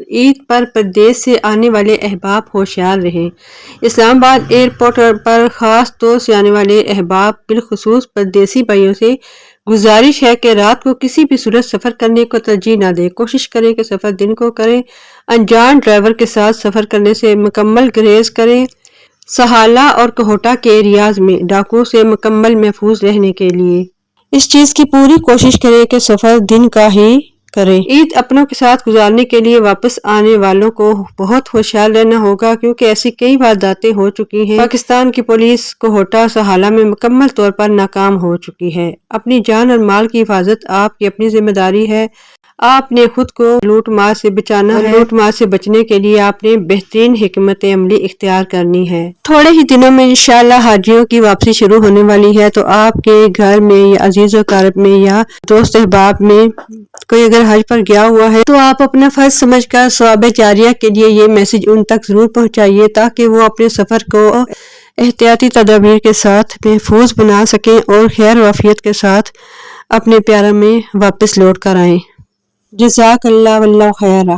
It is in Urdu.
عید پر پردیس سے آنے والے احباب ہوشیار رہیں۔ اسلام آباد ایئرپورٹ پر خاص طور سے آنے والے احباب بالخصوص پردیسی بھائیوں سے گزارش ہے کہ رات کو کسی بھی صورت سفر کرنے کو ترجیح نہ دیں۔ کوشش کریں کہ سفر دن کو کریں۔ انجان ڈرائیور کے ساتھ سفر کرنے سے مکمل گریز کریں۔ سہالہ اور کوہٹا کے ایریاز میں ڈاکوؤں سے مکمل محفوظ رہنے کے لیے اس چیز کی پوری کوشش کریں کہ سفر دن کا ہی کریں۔ عید اپنوں کے ساتھ گزارنے کے لیے واپس آنے والوں کو بہت ہوشیار رہنا ہوگا کیونکہ ایسی کئی وارداتیں ہو چکی ہیں۔ پاکستان کی پولیس کوہٹا سہالہ میں مکمل طور پر ناکام ہو چکی ہے۔ اپنی جان اور مال کی حفاظت آپ کی اپنی ذمہ داری ہے۔ آپ نے خود کو لوٹ مار سے بچانا ہے۔ لوٹ مار سے بچنے کے لیے آپ نے بہترین حکمت عملی اختیار کرنی ہے۔ تھوڑے ہی دنوں میں انشاءاللہ حاجیوں کی واپسی شروع ہونے والی ہے، تو آپ کے گھر میں یا عزیز و اقارب میں یا دوست احباب میں کوئی اگر حج پر گیا ہوا ہے تو آپ اپنا فرض سمجھ کر ثواب جاریہ کے لیے یہ میسج ان تک ضرور پہنچائیے تاکہ وہ اپنے سفر کو احتیاطی تدابیر کے ساتھ محفوظ بنا سکیں اور خیر و عافیت کے ساتھ اپنے پیاروں میں واپس لوٹ کر آئیں۔ جزاک اللہ واللہ خیرہ۔